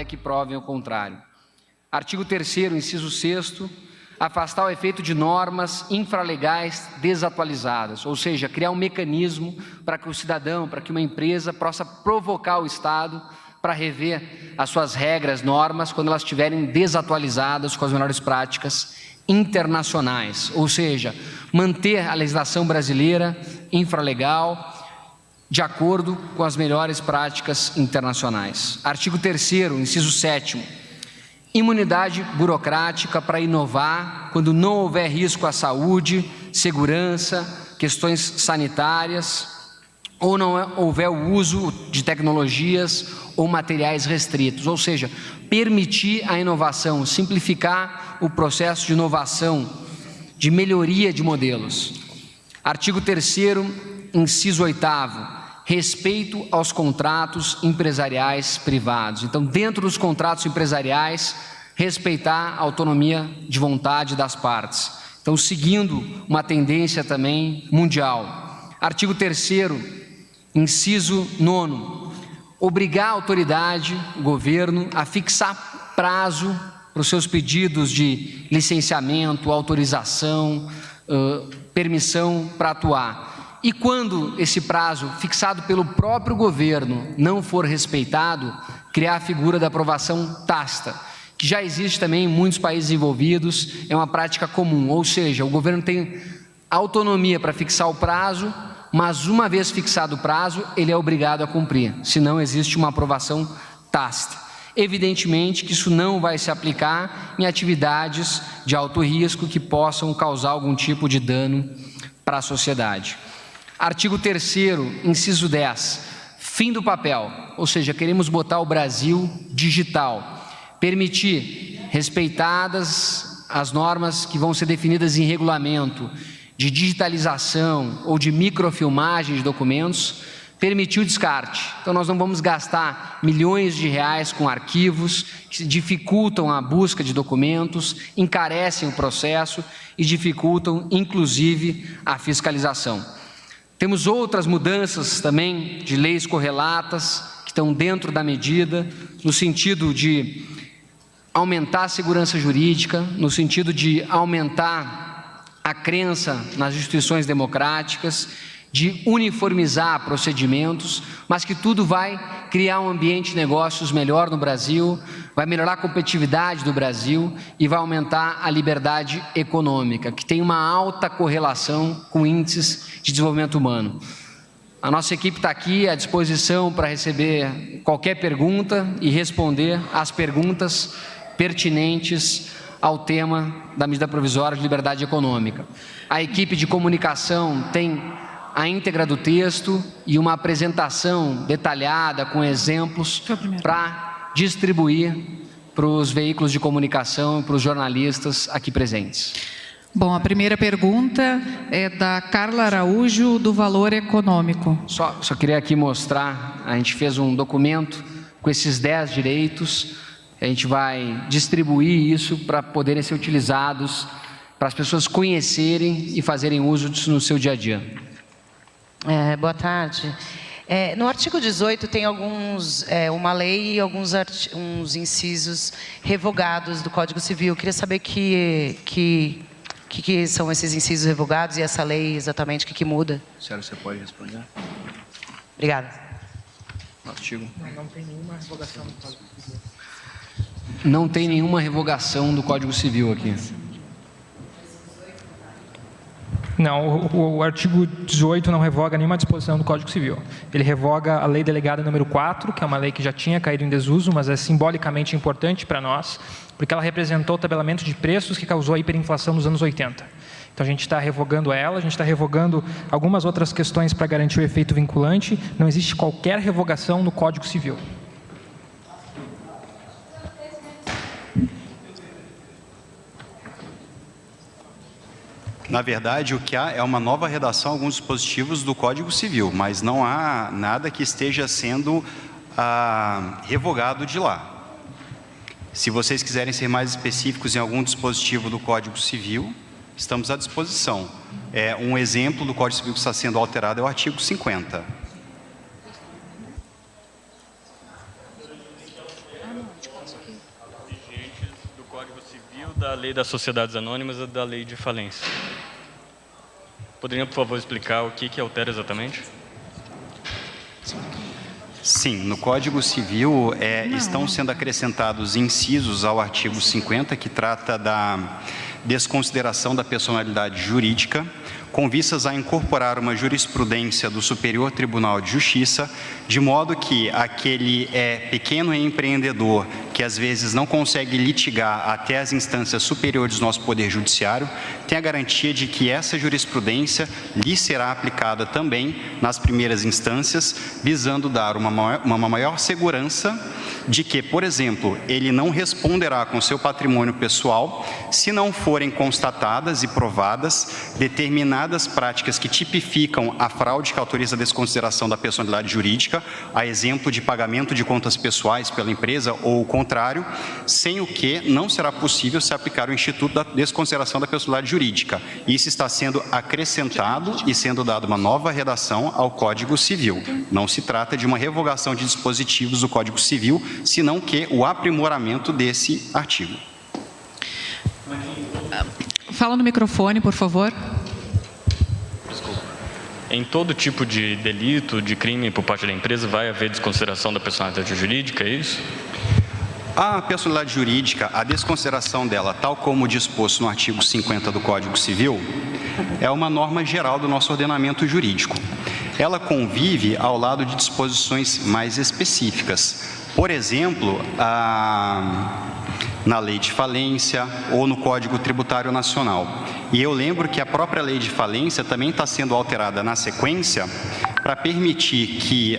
até que provem o contrário. Artigo 3º, inciso 6º, afastar o efeito de normas infralegais desatualizadas, ou seja, criar um mecanismo para que o cidadão, para que uma empresa possa provocar o Estado para rever as suas regras, normas, quando elas estiverem desatualizadas com as melhores práticas internacionais, ou seja, manter a legislação brasileira infralegal de acordo com as melhores práticas internacionais. Artigo 3º, inciso 7º, imunidade burocrática para inovar quando não houver risco à saúde, segurança, questões sanitárias, ou não houver o uso de tecnologias ou materiais restritos, ou seja, permitir a inovação, simplificar o processo de inovação, de melhoria de modelos. Artigo 3º, inciso 8º, respeito aos contratos empresariais privados. Então, dentro dos contratos empresariais, respeitar a autonomia de vontade das partes. Então, seguindo uma tendência também mundial. Artigo 3º, inciso 9º, obrigar a autoridade, o governo, a fixar prazo para os seus pedidos de licenciamento, autorização, permissão para atuar. E quando esse prazo fixado pelo próprio governo não for respeitado, criar a figura da aprovação tácita, que já existe também em muitos países envolvidos, é uma prática comum, ou seja, o governo tem autonomia para fixar o prazo, mas uma vez fixado o prazo, ele é obrigado a cumprir, senão existe uma aprovação tácita. Evidentemente que isso não vai se aplicar em atividades de alto risco que possam causar algum tipo de dano para a sociedade. Artigo 3º, inciso 10, fim do papel, ou seja, queremos botar o Brasil digital, permitir, respeitadas as normas que vão ser definidas em regulamento, de digitalização ou de microfilmagem de documentos, permitir o descarte. Então, nós não vamos gastar milhões de reais com arquivos que dificultam a busca de documentos, encarecem o processo e dificultam, inclusive, a fiscalização. Temos outras mudanças também de leis correlatas que estão dentro da medida, no sentido de aumentar a segurança jurídica, no sentido de aumentar a crença nas instituições democráticas, de uniformizar procedimentos, mas que tudo vai criar um ambiente de negócios melhor no Brasil, vai melhorar a competitividade do Brasil e vai aumentar a liberdade econômica, que tem uma alta correlação com índices de desenvolvimento humano. A nossa equipe está aqui à disposição para receber qualquer pergunta e responder às perguntas pertinentes ao tema da medida provisória de liberdade econômica. A equipe de comunicação tem a íntegra do texto e uma apresentação detalhada com exemplos para distribuir para os veículos de comunicação e para os jornalistas aqui presentes. Bom, a primeira pergunta é da Carla Araújo, do Valor Econômico. Só queria aqui mostrar, a gente fez um documento com esses 10 direitos. A gente vai distribuir isso para poderem ser utilizados, para as pessoas conhecerem e fazerem uso disso no seu dia a dia. Boa tarde. No artigo 18 tem uma lei e uns incisos revogados do Código Civil. Eu queria saber que são esses incisos revogados e essa lei exatamente, o que muda? Senhora, você pode responder? Obrigada. Artigo. Não tem nenhuma revogação do Código Civil. Não tem nenhuma revogação do Código Civil aqui. Não, o artigo 18 não revoga nenhuma disposição do Código Civil. Ele revoga a lei delegada número 4, que é uma lei que já tinha caído em desuso, mas é simbolicamente importante para nós, porque ela representou o tabelamento de preços que causou a hiperinflação nos anos 80. Então, a gente está revogando ela, a gente está revogando algumas outras questões para garantir o efeito vinculante. Não existe qualquer revogação no Código Civil. Na verdade, o que há é uma nova redação a alguns dispositivos do Código Civil, mas não há nada que esteja sendo revogado de lá. Se vocês quiserem ser mais específicos em algum dispositivo do Código Civil, estamos à disposição. Um exemplo do Código Civil que está sendo alterado é o artigo 50. lei das sociedades anônimas e da lei de falência. Poderia, por favor, explicar o que altera exatamente? Sim, no Código Civil estão sendo acrescentados incisos ao artigo 50, que trata da desconsideração da personalidade jurídica, com vistas a incorporar uma jurisprudência do Superior Tribunal de Justiça, de modo que aquele pequeno empreendedor que às vezes não consegue litigar até as instâncias superiores do nosso Poder Judiciário, tem a garantia de que essa jurisprudência lhe será aplicada também nas primeiras instâncias, visando dar uma maior segurança de que, por exemplo, ele não responderá com seu patrimônio pessoal se não forem constatadas e provadas determinadas práticas que tipificam a fraude que autoriza a desconsideração da personalidade jurídica, a exemplo de pagamento de contas pessoais pela empresa ou o contrário, sem o que não será possível se aplicar o Instituto da Desconsideração da Personalidade Jurídica. Isso está sendo acrescentado e sendo dada uma nova redação ao Código Civil. Não se trata de uma revogação de dispositivos do Código Civil, senão que o aprimoramento desse artigo. Fala no microfone, por favor. Desculpa. Em todo tipo de delito, de crime por parte da empresa, vai haver desconsideração da personalidade jurídica, é isso? A personalidade jurídica, a desconsideração dela, tal como disposto no artigo 50 do Código Civil, é uma norma geral do nosso ordenamento jurídico. Ela convive ao lado de disposições mais específicas. Por exemplo, na lei de falência ou no Código Tributário Nacional. E eu lembro que a própria lei de falência também está sendo alterada na sequência para permitir que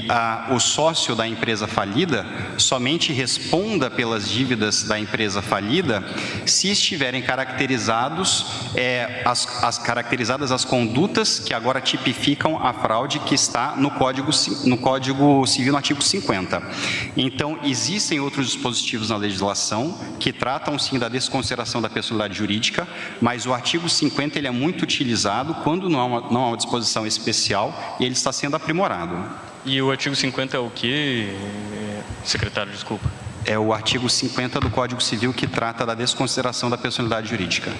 o sócio da empresa falida somente responda pelas dívidas da empresa falida se estiverem caracterizadas as condutas que agora tipificam a fraude que está no Código Civil, no artigo 50. Então, existem outros dispositivos na legislação que tratam, sim, da desconsideração da personalidade jurídica, mas o artigo 50 ele é muito utilizado quando não há uma disposição especial e ele está sendo aprimorado. E o artigo 50 é o que, secretário, desculpa? É o artigo 50 do Código Civil que trata da desconsideração da personalidade jurídica.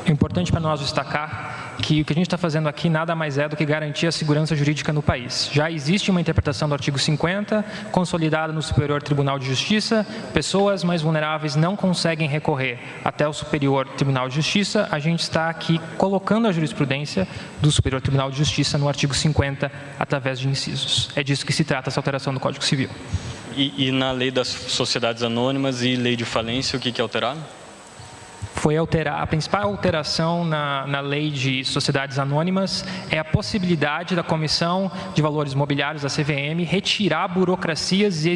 É importante para nós destacar que o que a gente está fazendo aqui nada mais é do que garantir a segurança jurídica no país. Já existe uma interpretação do artigo 50, consolidada no Superior Tribunal de Justiça, pessoas mais vulneráveis não conseguem recorrer até o Superior Tribunal de Justiça, a gente está aqui colocando a jurisprudência do Superior Tribunal de Justiça no artigo 50 através de incisos. É disso que se trata essa alteração do Código Civil. E na lei das sociedades anônimas e lei de falência, o que é alterado? Foi a principal alteração na lei de sociedades anônimas é a possibilidade da Comissão de Valores Mobiliários, da CVM, retirar burocracias e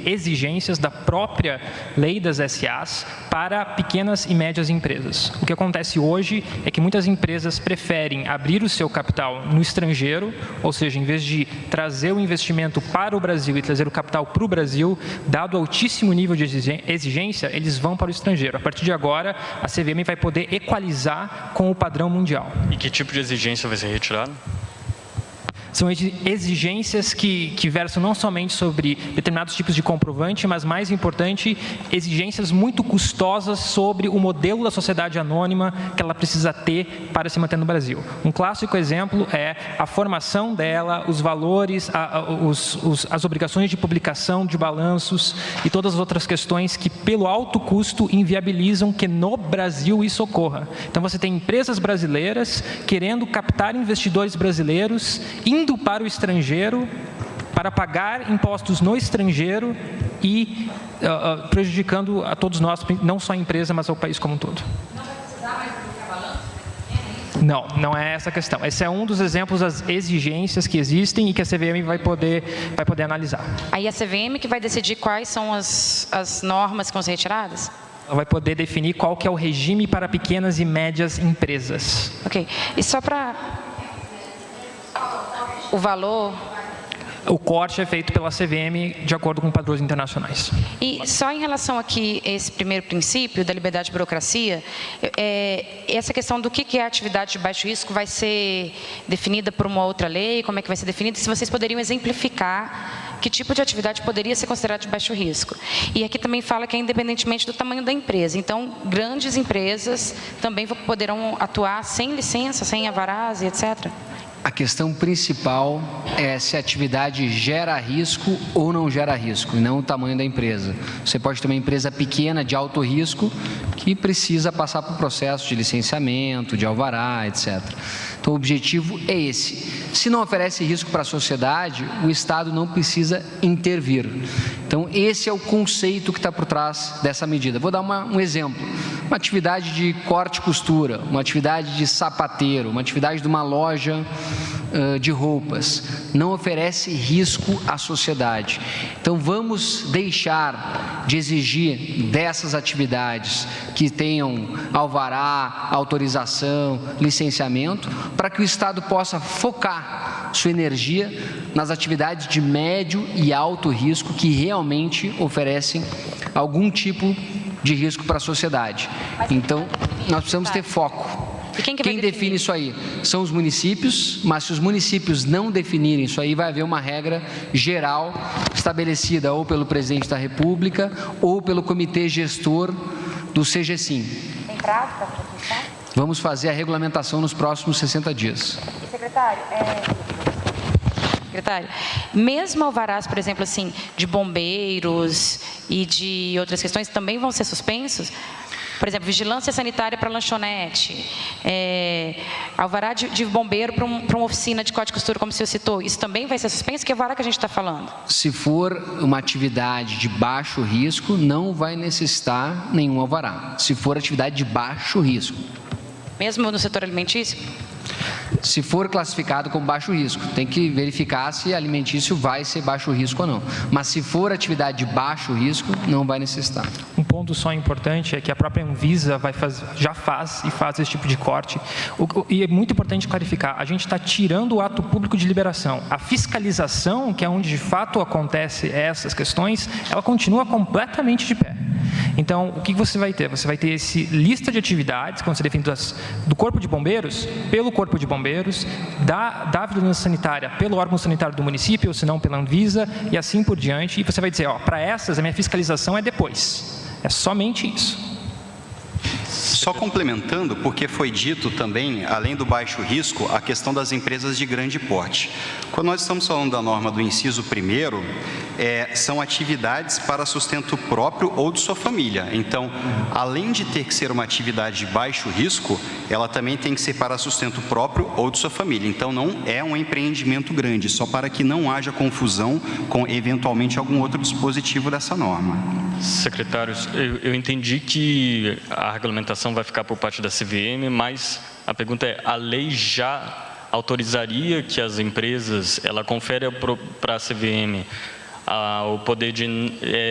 exigências da própria lei das SAs para pequenas e médias empresas. O que acontece hoje é que muitas empresas preferem abrir o seu capital no estrangeiro, ou seja, em vez de trazer o investimento para o Brasil e trazer o capital para o Brasil, dado o altíssimo nível de exigência, eles vão para o estrangeiro. A partir de agora, a CVM vai poder equalizar com o padrão mundial. E que tipo de exigência vai ser retirado? São exigências que versam não somente sobre determinados tipos de comprovante, mas, mais importante, exigências muito custosas sobre o modelo da sociedade anônima que ela precisa ter para se manter no Brasil. Um clássico exemplo é a formação dela, os valores, as obrigações de publicação de balanços e todas as outras questões que, pelo alto custo, inviabilizam que no Brasil isso ocorra. Então, você tem empresas brasileiras querendo captar investidores brasileiros, indo para o estrangeiro para pagar impostos no estrangeiro e prejudicando a todos nós, não só a empresa, mas ao país como um todo. Não vai precisar mais publicar balanço? Não é essa a questão. Esse é um dos exemplos das exigências que existem e que a CVM vai poder analisar. Aí a CVM que vai decidir quais são as normas que vão ser retiradas? Ela vai poder definir qual que é o regime para pequenas e médias empresas. Ok. E só para... O valor... O corte é feito pela CVM de acordo com padrões internacionais. E só em relação aqui a esse primeiro princípio da liberdade de burocracia, essa questão do que é atividade de baixo risco vai ser definida por uma outra lei? Como é que vai ser definida? Se vocês poderiam exemplificar que tipo de atividade poderia ser considerada de baixo risco. E aqui também fala que é independentemente do tamanho da empresa. Então, grandes empresas também poderão atuar sem licença, sem alvarás e etc. A questão principal é se a atividade gera risco ou não gera risco, e não o tamanho da empresa. Você pode ter uma empresa pequena de alto risco que precisa passar por processo de licenciamento, de alvará, etc. Então, o objetivo é esse. Se não oferece risco para a sociedade, o Estado não precisa intervir. Então, esse é o conceito que está por trás dessa medida. Vou dar um exemplo. Uma atividade de corte e costura, uma atividade de sapateiro, uma atividade de uma loja de roupas, não oferece risco à sociedade. Então, vamos deixar de exigir dessas atividades que tenham alvará, autorização, licenciamento, para que o Estado possa focar sua energia nas atividades de médio e alto risco que realmente oferecem algum tipo de risco para a sociedade. Então, nós precisamos ter foco. E quem define isso aí? São os municípios, mas se os municípios não definirem isso aí, vai haver uma regra geral estabelecida ou pelo presidente da República ou pelo comitê gestor do CGSIM. Tem prazo para aprovação? Vamos fazer a regulamentação nos próximos 60 dias. E, secretário, mesmo alvarás, por exemplo, assim, de bombeiros e de outras questões também vão ser suspensos? Por exemplo, vigilância sanitária para lanchonete, alvará de bombeiro para uma oficina de corte e costura, como o senhor citou, isso também vai ser suspenso? Que alvará que a gente está falando? Se for uma atividade de baixo risco, não vai necessitar nenhum alvará. Se for atividade de baixo risco. Mesmo no setor alimentício? Se for classificado como baixo risco, tem que verificar se alimentício vai ser baixo risco ou não. Mas se for atividade de baixo risco, não vai necessitar. Um ponto só importante é que a própria Anvisa já faz esse tipo de corte. E é muito importante clarificar, a gente está tirando o ato público de liberação. A fiscalização, que é onde de fato acontece essas questões, ela continua completamente de pé. Então, o que você vai ter? Você vai ter essa lista de atividades que vão ser definidas do Corpo de Bombeiros, pelo Corpo de Bombeiros, da Vigilância Sanitária, pelo órgão sanitário do município, ou se não pela Anvisa, e assim por diante. E você vai dizer, para essas, a minha fiscalização é depois. É somente isso. Só complementando, porque foi dito também, além do baixo risco, a questão das empresas de grande porte. Quando nós estamos falando da norma do inciso 1º, são atividades para sustento próprio ou de sua família. Então, além de ter que ser uma atividade de baixo risco, ela também tem que ser para sustento próprio ou de sua família. Então, não é um empreendimento grande, só para que não haja confusão com, eventualmente, algum outro dispositivo dessa norma. Secretários, eu entendi que a regulamentação vai ficar por parte da CVM, mas a pergunta é, a lei já autorizaria que as empresas, ela confere para a CVM o poder de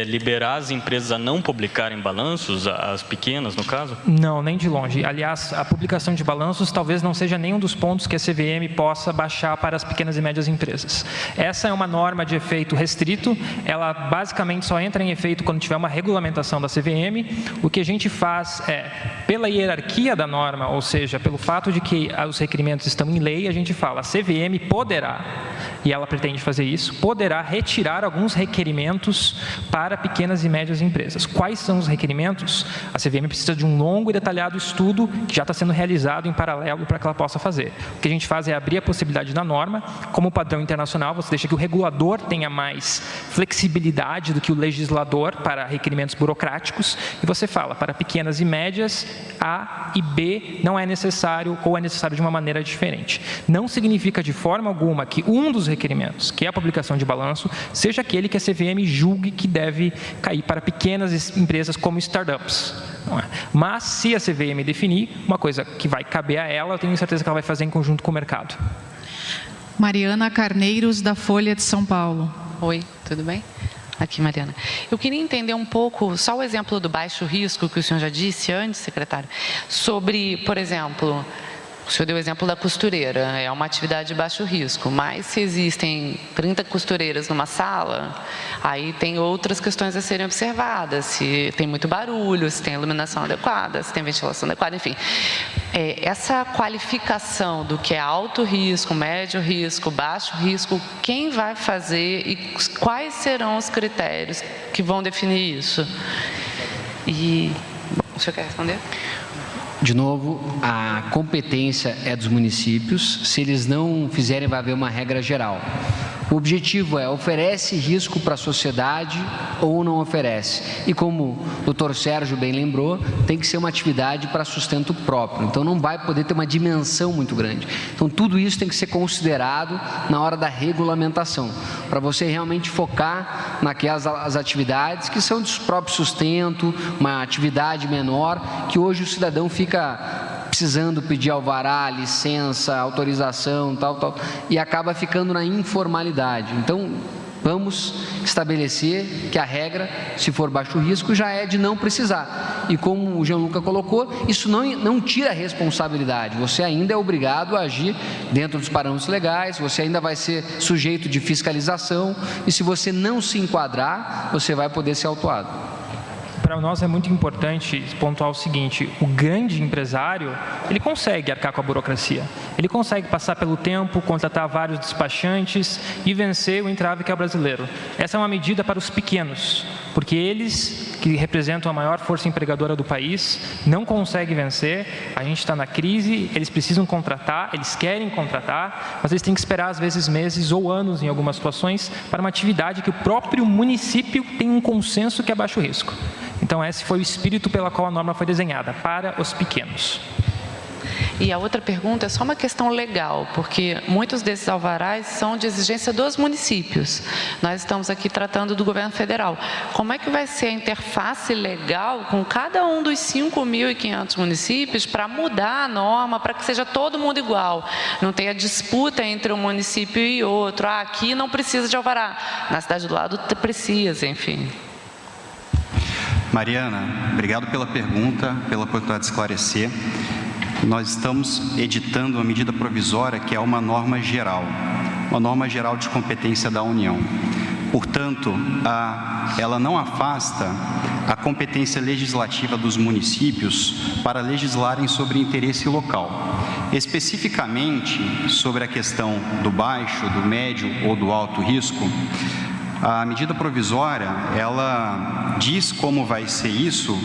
liberar as empresas a não publicarem balanços, as pequenas, no caso? Não, nem de longe. Aliás, a publicação de balanços talvez não seja nenhum dos pontos que a CVM possa baixar para as pequenas e médias empresas. Essa é uma norma de efeito restrito, ela basicamente só entra em efeito quando tiver uma regulamentação da CVM. O que a gente faz pela hierarquia da norma, ou seja, pelo fato de que os requerimentos estão em lei, a gente fala, a CVM poderá, e ela pretende fazer isso, poderá retirar alguns requerimentos para pequenas e médias empresas. Quais são os requerimentos? A CVM precisa de um longo e detalhado estudo que já está sendo realizado em paralelo para que ela possa fazer. O que a gente faz é abrir a possibilidade na norma, como padrão internacional, você deixa que o regulador tenha mais flexibilidade do que o legislador para requerimentos burocráticos, e você fala, para pequenas e médias, A e B não é necessário ou é necessário de uma maneira diferente. Não significa de forma alguma que um dos requerimentos, que é a publicação de balanço, seja aquele que a CVM julgue que deve cair para pequenas empresas como startups. Não é? Mas, se a CVM definir uma coisa que vai caber a ela, eu tenho certeza que ela vai fazer em conjunto com o mercado. Mariana Carneiros, da Folha de São Paulo. Oi, tudo bem? Aqui, Mariana. Eu queria entender um pouco, só o exemplo do baixo risco que o senhor já disse antes, secretário, sobre, por exemplo, O senhor deu o exemplo da costureira, é uma atividade de baixo risco, mas se existem 30 costureiras numa sala, aí tem outras questões a serem observadas, se tem muito barulho, se tem iluminação adequada, se tem ventilação adequada, enfim. Essa qualificação do que é alto risco, médio risco, baixo risco, quem vai fazer e quais serão os critérios que vão definir isso? E, o senhor quer responder? De novo, a competência é dos municípios. Se eles não fizerem, vai haver uma regra geral. O objetivo é, oferece risco para a sociedade ou não oferece? E como o Dr. Sérgio bem lembrou, tem que ser uma atividade para sustento próprio. Então, não vai poder ter uma dimensão muito grande. Então, tudo isso tem que ser considerado na hora da regulamentação, para você realmente focar naquelas as atividades que são de próprio sustento, uma atividade menor, que hoje o cidadão fica precisando pedir alvará, licença, autorização, tal, e acaba ficando na informalidade. Então, vamos estabelecer que a regra, se for baixo risco, já é de não precisar. E como o Gianluca colocou, isso não tira a responsabilidade. Você ainda é obrigado a agir dentro dos parâmetros legais, você ainda vai ser sujeito de fiscalização, e se você não se enquadrar, você vai poder ser autuado. Para nós é muito importante pontuar o seguinte: o grande empresário, ele consegue arcar com a burocracia, ele consegue passar pelo tempo, contratar vários despachantes e vencer o entrave que é o brasileiro. Essa é uma medida para os pequenos, porque eles, que representam a maior força empregadora do país, não conseguem vencer. A gente está na crise, eles precisam contratar, eles querem contratar, mas eles têm que esperar às vezes meses ou anos em algumas situações para uma atividade que o próprio município tem um consenso que é baixo risco. Então, esse foi o espírito pela qual a norma foi desenhada, para os pequenos. E a outra pergunta é só uma questão legal, porque muitos desses alvarás são de exigência dos municípios. Nós estamos aqui tratando do governo federal. Como é que vai ser a interface legal com cada um dos 5.500 municípios para mudar a norma, para que seja todo mundo igual? Não tenha disputa entre um município e outro. Aqui não precisa de alvará, na cidade do lado precisa, enfim. Mariana, obrigado pela pergunta, pela oportunidade de esclarecer. Nós estamos editando uma medida provisória que é uma norma geral de competência da União. Portanto, ela não afasta a competência legislativa dos municípios para legislarem sobre interesse local. Especificamente sobre a questão do baixo, do médio ou do alto risco, a medida provisória, ela diz como vai ser isso,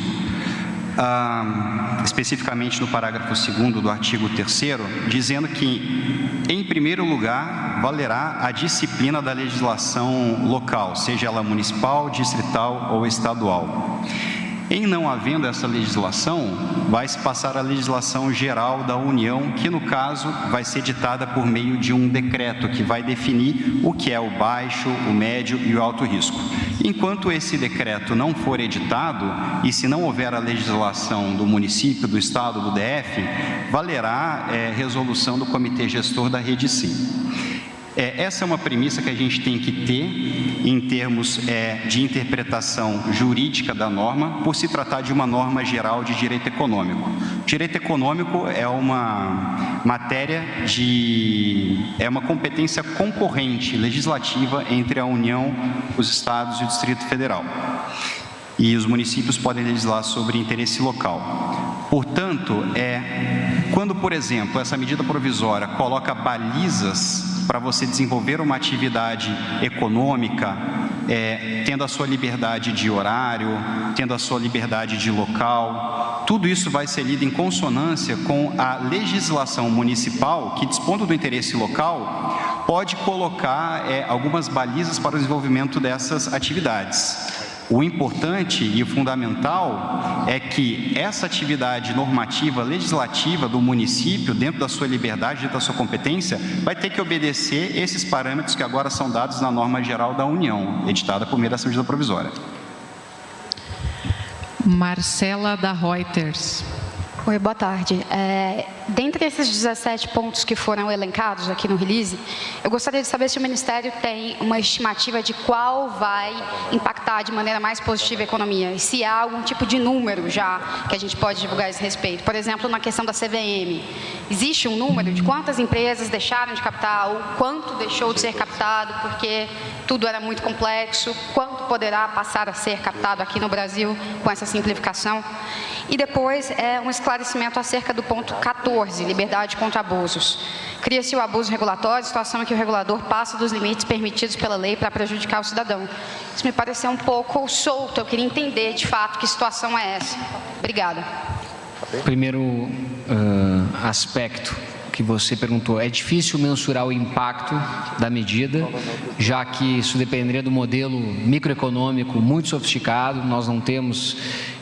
especificamente no parágrafo 2º do artigo 3º, dizendo que, em primeiro lugar, valerá a disciplina da legislação local, seja ela municipal, distrital ou estadual. Em não havendo essa legislação, vai se passar a legislação geral da União, que no caso vai ser ditada por meio de um decreto que vai definir o que é o baixo, o médio e o alto risco. Enquanto esse decreto não for editado, e se não houver a legislação do município, do estado, do DF, valerá resolução do comitê gestor da Rede Sim. Essa é uma premissa que a gente tem que ter em termos de interpretação jurídica da norma, por se tratar de uma norma geral de direito econômico. Direito econômico é uma matéria é uma competência concorrente legislativa entre a União, os estados e o Distrito Federal. E os municípios podem legislar sobre interesse local. Portanto, quando, por exemplo, essa medida provisória coloca balizas para você desenvolver uma atividade econômica, tendo a sua liberdade de horário, tendo a sua liberdade de local, tudo isso vai ser lido em consonância com a legislação municipal, que, dispondo do interesse local, pode colocar algumas balizas para o desenvolvimento dessas atividades. O importante e o fundamental é que essa atividade normativa, legislativa do município, dentro da sua liberdade, dentro da sua competência, vai ter que obedecer esses parâmetros que agora são dados na norma geral da União, editada por meio dessa medida provisória. Marcela da Reuters. Oi, boa tarde. Dentre esses 17 pontos que foram elencados aqui no release, eu gostaria de saber se o Ministério tem uma estimativa de qual vai impactar de maneira mais positiva a economia, e se há algum tipo de número já que a gente pode divulgar a esse respeito. Por exemplo, na questão da CVM, existe um número de quantas empresas deixaram de captar, ou quanto deixou de ser captado porque tudo era muito complexo, quanto poderá passar a ser captado aqui no Brasil com essa simplificação? E depois, um esclarecimento acerca do ponto 14, liberdade contra abusos. Cria-se o abuso regulatório, situação em que o regulador passa dos limites permitidos pela lei para prejudicar o cidadão. Isso me pareceu um pouco solto, eu queria entender de fato que situação é essa. Obrigada. Primeiro aspecto que você perguntou, é difícil mensurar o impacto da medida, já que isso dependeria do modelo microeconômico muito sofisticado, nós não temos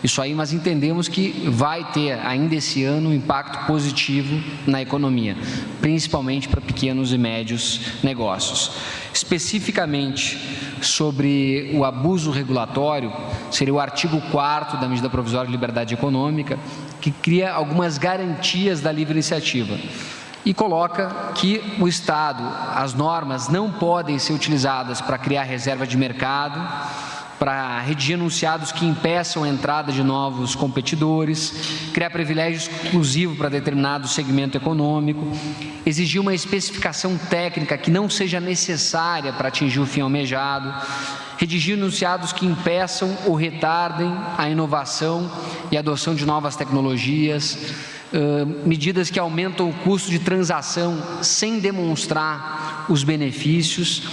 isso aí, mas entendemos que vai ter ainda esse ano um impacto positivo na economia, principalmente para pequenos e médios negócios. Especificamente sobre o abuso regulatório, seria o artigo 4º da medida provisória de liberdade econômica, que cria algumas garantias da livre iniciativa e coloca que o Estado, as normas não podem ser utilizadas para criar reserva de mercado, para redigir enunciados que impeçam a entrada de novos competidores, criar privilégio exclusivo para determinado segmento econômico, exigir uma especificação técnica que não seja necessária para atingir o fim almejado, redigir enunciados que impeçam ou retardem a inovação e a adoção de novas tecnologias, medidas que aumentam o custo de transação sem demonstrar os benefícios,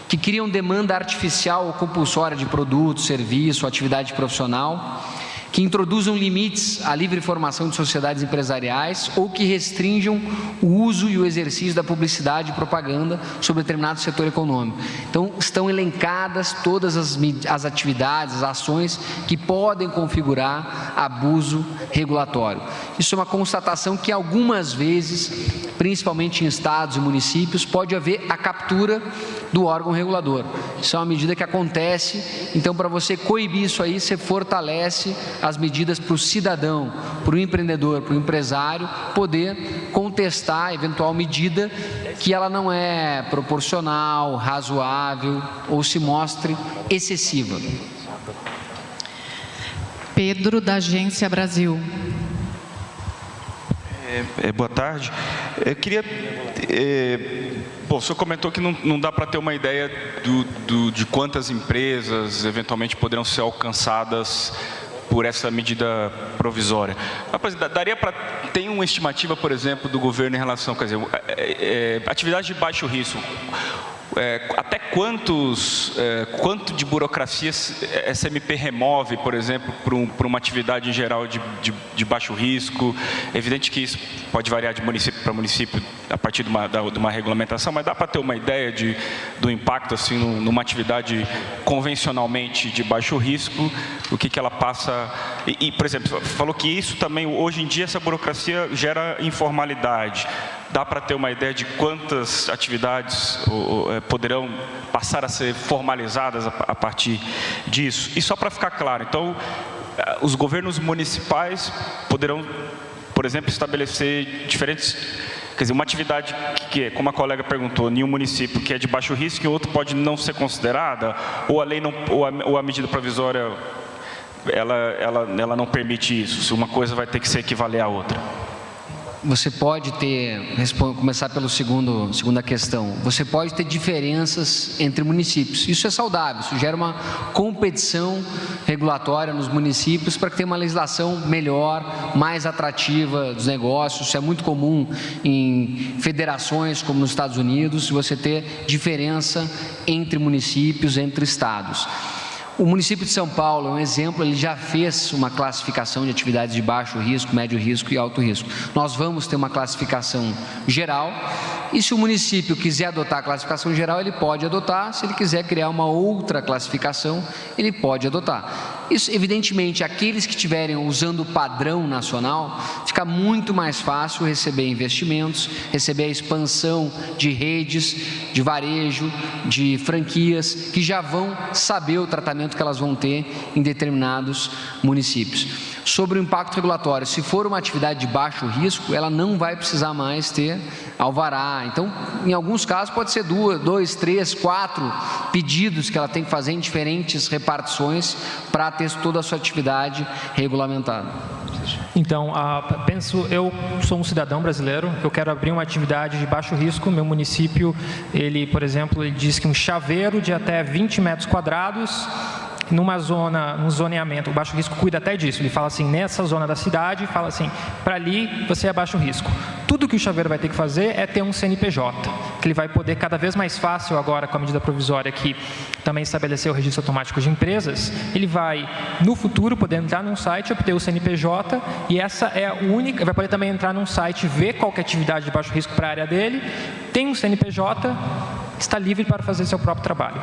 que criam demanda artificial ou compulsória de produto, serviço, atividade profissional, que introduzam limites à livre formação de sociedades empresariais ou que restringam o uso e o exercício da publicidade e propaganda sobre determinado setor econômico. Então, estão elencadas todas as atividades, as ações que podem configurar abuso regulatório. Isso é uma constatação que algumas vezes, principalmente em estados e municípios, pode haver a captura do órgão regulador. Isso é uma medida que acontece, então para você coibir isso aí, você fortalece as medidas para o cidadão, para o empreendedor, para o empresário poder contestar a eventual medida que ela não é proporcional, razoável ou se mostre excessiva. Pedro, da Agência Brasil. Boa tarde. Eu queria... Bom, o senhor comentou que não dá para ter uma ideia de quantas empresas eventualmente poderão ser alcançadas por essa medida provisória. Mas daria para ter uma estimativa, por exemplo, do governo em relação, quer dizer, atividade de baixo risco. Até quanto de burocracia essa MP remove, por exemplo, para uma atividade em geral de baixo risco? É evidente que isso pode variar de município para município a partir de uma regulamentação, mas dá para ter uma ideia do impacto assim, numa atividade convencionalmente de baixo risco, o que ela passa... por exemplo, falou que isso também, hoje em dia, essa burocracia gera informalidade. Dá para ter uma ideia de quantas atividades poderão passar a ser formalizadas a partir disso? E só para ficar claro, então, os governos municipais poderão, por exemplo, estabelecer diferentes... Quer dizer, uma atividade que, como a colega perguntou, em um município que é de baixo risco e outro pode não ser considerada, ou a lei não, ou a medida provisória, ela não permite isso, se uma coisa vai ter que se equivaler à outra. Você pode ter, começar pela segunda questão, você pode ter diferenças entre municípios. Isso é saudável, isso gera uma competição regulatória nos municípios para que tenha uma legislação melhor, mais atrativa dos negócios. Isso é muito comum em federações como nos Estados Unidos, você ter diferença entre municípios, entre estados. O município de São Paulo é um exemplo, ele já fez uma classificação de atividades de baixo risco, médio risco e alto risco. Nós vamos ter uma classificação geral e se o município quiser adotar a classificação geral, ele pode adotar. Se ele quiser criar uma outra classificação, ele pode adotar. Isso, evidentemente, aqueles que estiverem usando o padrão nacional, fica muito mais fácil receber investimentos, receber a expansão de redes, de varejo, de franquias, que já vão saber o tratamento que elas vão ter em determinados municípios. Sobre o impacto regulatório, se for uma atividade de baixo risco, ela não vai precisar mais ter alvará. Então, em alguns casos, pode ser 2, 3, 4 pedidos que ela tem que fazer em diferentes repartições para ter toda a sua atividade regulamentada. Então, eu sou um cidadão brasileiro, eu quero abrir uma atividade de baixo risco, meu município, por exemplo, ele diz que um chaveiro de até 20 metros quadrados, num zoneamento, o baixo risco cuida até disso, ele fala assim, nessa zona da cidade, fala assim, para ali você é baixo risco. Tudo que o chaveiro vai ter que fazer é ter um CNPJ, que ele vai poder cada vez mais fácil agora com a medida provisória que também estabeleceu o registro automático de empresas, ele vai, no futuro, poder entrar num site, obter o CNPJ, e essa é a única, vai poder também entrar num site, ver qual que é a atividade de baixo risco para a área dele, tem um CNPJ, está livre para fazer seu próprio trabalho.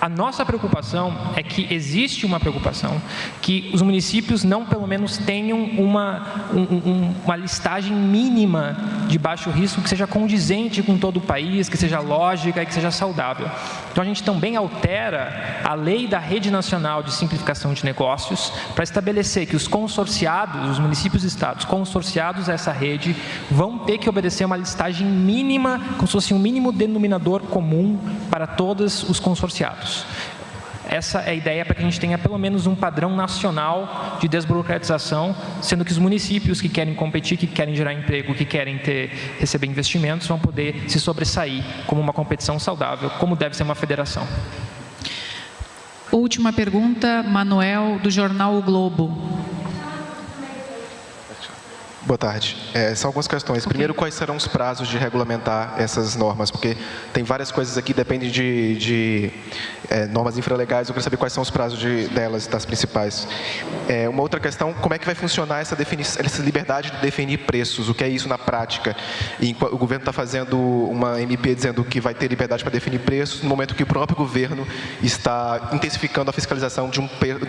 A nossa preocupação é que existe uma preocupação que os municípios não pelo menos tenham uma listagem mínima de baixo risco que seja condizente com todo o país, que seja lógica e que seja saudável. Então a gente também altera a lei da Rede Nacional de Simplificação de Negócios para estabelecer que os consorciados, os municípios e estados consorciados a essa rede vão ter que obedecer uma listagem mínima, como se fosse um mínimo denominador comum para todos os consorciados. Essa é a ideia para que a gente tenha pelo menos um padrão nacional de desburocratização, sendo que os municípios que querem competir, que querem gerar emprego, que querem receber investimentos, vão poder se sobressair como uma competição saudável, como deve ser uma federação. Última pergunta, Manuel, do jornal O Globo. Boa tarde. São algumas questões. Primeiro, quais serão os prazos de regulamentar essas normas? Porque tem várias coisas aqui, dependem de normas infralegais. Eu quero saber quais são os prazos delas, das principais. Uma outra questão, como é que vai funcionar essa liberdade de definir preços? O que é isso na prática? O governo está fazendo uma MP dizendo que vai ter liberdade para definir preços, no momento que o próprio governo está intensificando a fiscalização de um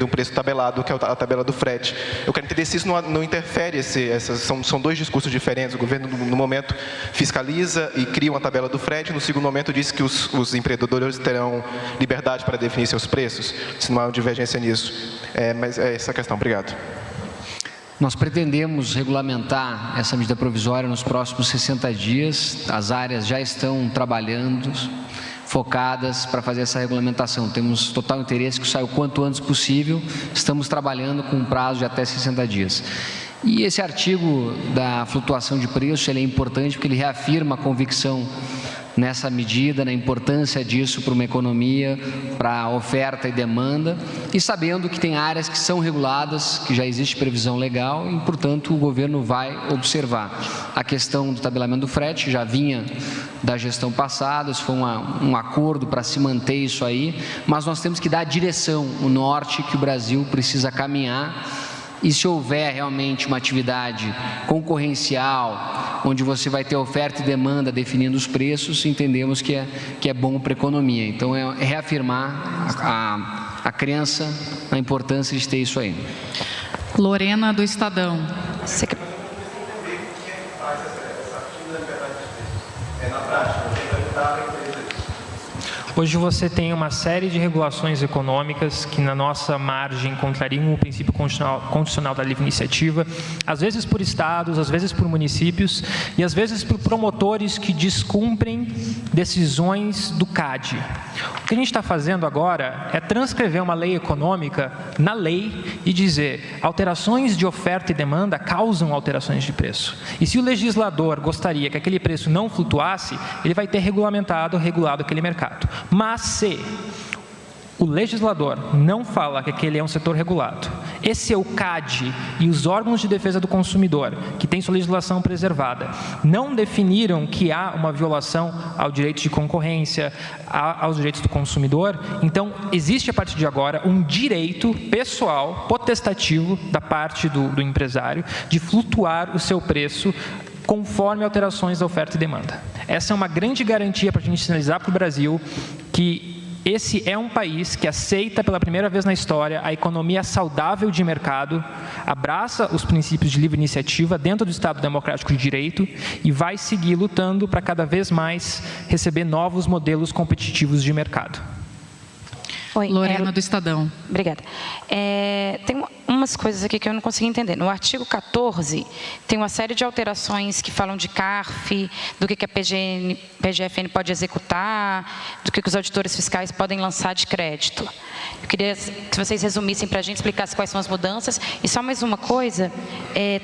preço tabelado, que é a tabela do frete. Eu quero entender se isso não interfere, são dois discursos diferentes. O governo, no momento, fiscaliza e cria uma tabela do frete, no segundo momento diz que os empreendedores terão liberdade para definir seus preços, se não há uma divergência nisso. Mas é essa a questão. Obrigado. Nós pretendemos regulamentar essa medida provisória nos próximos 60 dias. As áreas já estão trabalhando, focadas para fazer essa regulamentação. Temos total interesse que saia o quanto antes possível. Estamos trabalhando com um prazo de até 60 dias. E esse artigo da flutuação de preço, ele é importante porque ele reafirma a convicção nessa medida, na importância disso para uma economia, para oferta e demanda, e sabendo que tem áreas que são reguladas, que já existe previsão legal e, portanto, o governo vai observar. A questão do tabelamento do frete já vinha da gestão passada, isso foi um acordo para se manter isso aí, mas nós temos que dar a direção, o norte que o Brasil precisa caminhar. E se houver realmente uma atividade concorrencial, onde você vai ter oferta e demanda definindo os preços, entendemos que é bom para a economia. Então, é reafirmar a crença na importância de ter isso aí. Lorena, do Estadão. Hoje você tem uma série de regulações econômicas que na nossa margem contrariam o princípio constitucional da livre iniciativa, às vezes por estados, às vezes por municípios e às vezes por promotores que descumprem decisões do CAD. O que a gente está fazendo agora é transcrever uma lei econômica na lei e dizer alterações de oferta e demanda causam alterações de preço. E se o legislador gostaria que aquele preço não flutuasse, ele vai ter regulado aquele mercado. Mas se o legislador não fala que aquele é um setor regulado, esse é o CAD e os órgãos de defesa do consumidor, que têm sua legislação preservada, não definiram que há uma violação ao direito de concorrência, aos direitos do consumidor, então existe a partir de agora um direito pessoal, potestativo, da parte do empresário, de flutuar o seu preço conforme alterações da oferta e demanda. Essa é uma grande garantia para a gente sinalizar para o Brasil que esse é um país que aceita pela primeira vez na história a economia saudável de mercado, abraça os princípios de livre iniciativa dentro do Estado Democrático de Direito e vai seguir lutando para cada vez mais receber novos modelos competitivos de mercado. Oi, Lorena, do Estadão. Obrigada. Tem umas coisas aqui que eu não consegui entender. No artigo 14, tem uma série de alterações que falam de CARF, do que a PGFN pode executar, do que os auditores fiscais podem lançar de crédito. Eu queria que vocês resumissem para a gente, explicassem quais são as mudanças. E só mais uma coisa,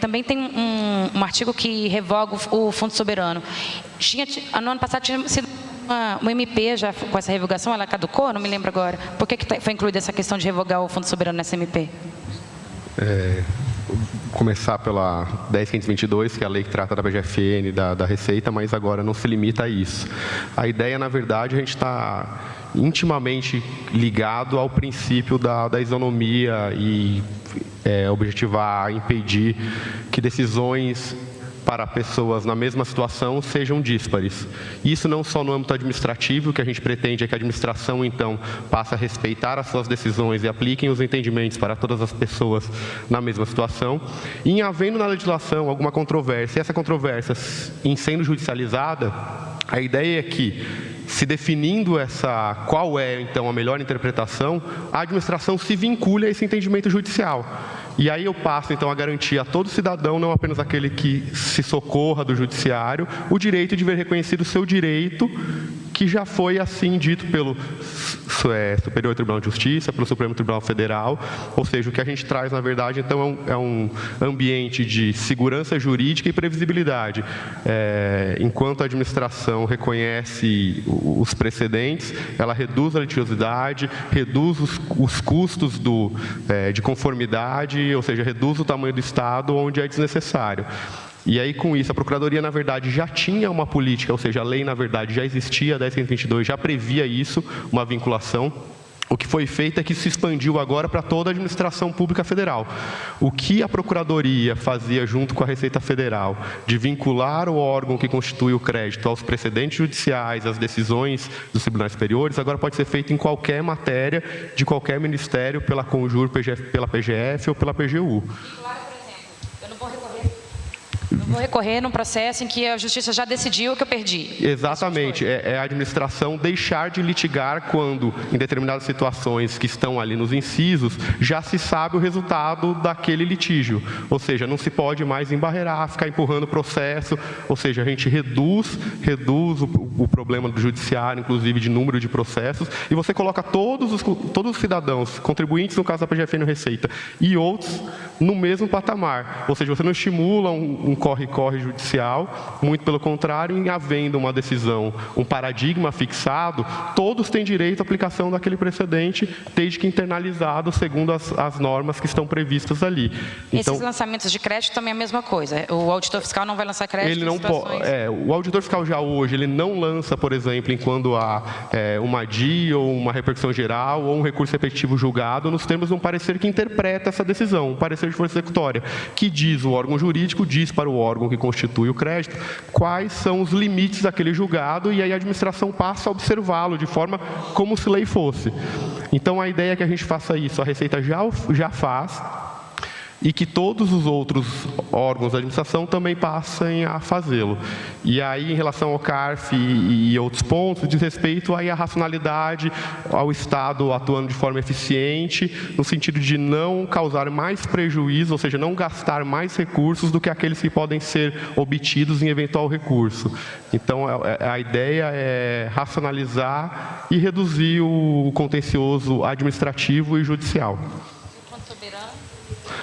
também tem um artigo que revoga o Fundo Soberano. No ano passado tinha sido uma MP já com essa revogação, ela caducou? Não me lembro agora. Por que foi incluída essa questão de revogar o Fundo Soberano nessa MP? Começar pela 10.522, que é a lei que trata da PGFN, da Receita, mas agora não se limita a isso. A ideia, na verdade, a gente está intimamente ligado ao princípio da isonomia e objetivar, impedir que decisões para pessoas na mesma situação sejam díspares. Isso não só no âmbito administrativo, o que a gente pretende é que a administração, então, passe a respeitar as suas decisões e apliquem os entendimentos para todas as pessoas na mesma situação. E em havendo na legislação alguma controvérsia, e essa controvérsia em sendo judicializada, a ideia é que, se definindo qual é, então, a melhor interpretação, a administração se vincule a esse entendimento judicial. E aí eu passo, então, a garantir a todo cidadão, não apenas aquele que se socorra do judiciário, o direito de ver reconhecido o seu direito, que já foi assim dito pelo Superior Tribunal de Justiça, pelo Supremo Tribunal Federal. Ou seja, o que a gente traz, na verdade, então, é um ambiente de segurança jurídica e previsibilidade. Enquanto a administração reconhece os precedentes, ela reduz a litigiosidade, reduz os custos de conformidade, ou seja, reduz o tamanho do Estado onde é desnecessário. E aí, com isso, a Procuradoria, na verdade, já tinha uma política, ou seja, a lei, na verdade, já existia, a 10.522 já previa isso, uma vinculação. O que foi feito é que se expandiu agora para toda a administração pública federal. O que a Procuradoria fazia junto com a Receita Federal, de vincular o órgão que constitui o crédito aos precedentes judiciais, às decisões dos tribunais superiores, agora pode ser feito em qualquer matéria, de qualquer ministério, pela Conjur, pela PGF ou pela PGU. Vou recorrer num processo em que a Justiça já decidiu que eu perdi. Exatamente. É a administração deixar de litigar quando, em determinadas situações que estão ali nos incisos, já se sabe o resultado daquele litígio. Ou seja, não se pode mais embarrear, ficar empurrando o processo. Ou seja, a gente reduz o problema do judiciário, inclusive de número de processos, e você coloca todos os cidadãos, contribuintes, no caso da PGFN ou Receita, e outros no mesmo patamar. Ou seja, você não estimula um corre-corre judicial, muito pelo contrário, em havendo uma decisão, um paradigma fixado, todos têm direito à aplicação daquele precedente, desde que internalizado segundo as normas que estão previstas ali. Então, esses lançamentos de crédito também é a mesma coisa. O auditor fiscal não vai lançar crédito ele não pode. O auditor fiscal já hoje, ele não lança, por exemplo, enquanto há uma DI ou uma repercussão geral ou um recurso repetitivo julgado, nos termos de um parecer que interpreta essa decisão, um parecer de força executória, que diz, o órgão jurídico diz para o órgão que constitui o crédito quais são os limites daquele julgado, e aí a administração passa a observá-lo de forma como se lei fosse. Então a ideia é que a gente faça isso, a Receita já faz, e que todos os outros órgãos da administração também passem a fazê-lo. E aí, em relação ao CARF e outros pontos, diz respeito aí à racionalidade, ao Estado atuando de forma eficiente, no sentido de não causar mais prejuízo, ou seja, não gastar mais recursos do que aqueles que podem ser obtidos em eventual recurso. Então, a ideia é racionalizar e reduzir o contencioso administrativo e judicial.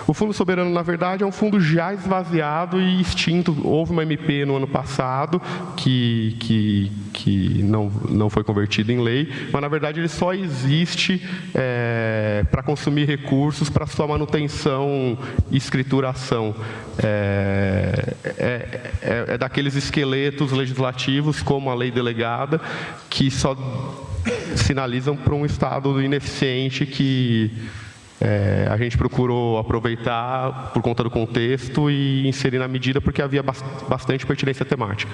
O Fundo Soberano, na verdade, é um fundo já esvaziado e extinto. Houve uma MP no ano passado que não foi convertida em lei, mas, na verdade, ele só existe para consumir recursos para sua manutenção e escrituração. É daqueles esqueletos legislativos, como a lei delegada, que só sinalizam para um Estado ineficiente que a gente procurou aproveitar por conta do contexto e inserir na medida porque havia bastante pertinência temática.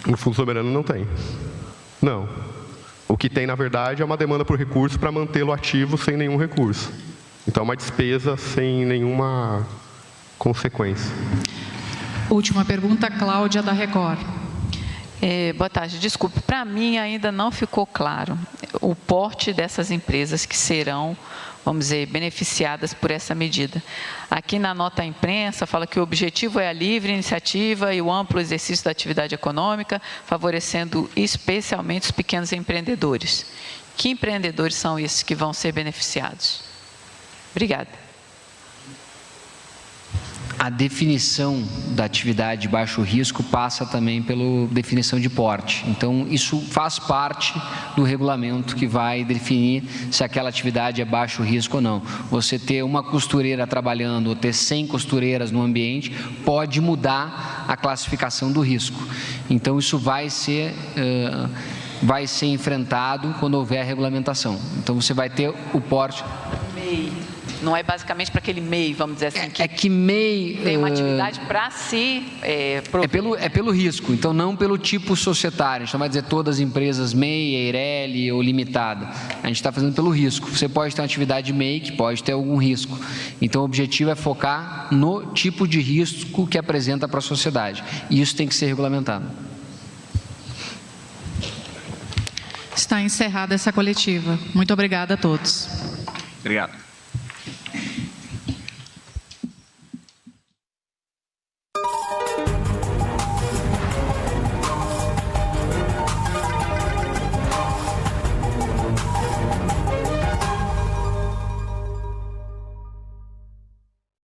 No Fundo Soberano não tem. Não. O que tem, na verdade, é uma demanda por recurso para mantê-lo ativo sem nenhum recurso. Então, é uma despesa sem nenhuma consequência. Última pergunta, Cláudia, da Record. Boa tarde. Desculpe, para mim ainda não ficou claro o porte dessas empresas que serão, vamos dizer, beneficiadas por essa medida. Aqui na nota à imprensa fala que o objetivo é a livre iniciativa e o amplo exercício da atividade econômica, favorecendo especialmente os pequenos empreendedores. Que empreendedores são esses que vão ser beneficiados? Obrigada. A definição da atividade de baixo risco passa também pela definição de porte. Então, isso faz parte do regulamento que vai definir se aquela atividade é baixo risco ou não. Você ter uma costureira trabalhando ou ter 100 costureiras no ambiente pode mudar a classificação do risco. Então, isso vai ser enfrentado quando houver a regulamentação. Então, você vai ter o porte... Não é basicamente para aquele MEI, vamos dizer assim, que MEI tem uma atividade para si é pelo risco, então não pelo tipo societário. A gente não vai dizer todas as empresas MEI, EIRELI ou limitada. A gente está fazendo pelo risco. Você pode ter uma atividade MEI que pode ter algum risco. Então o objetivo é focar no tipo de risco que apresenta para a sociedade. E isso tem que ser regulamentado. Está encerrada essa coletiva. Muito obrigada a todos. Obrigado.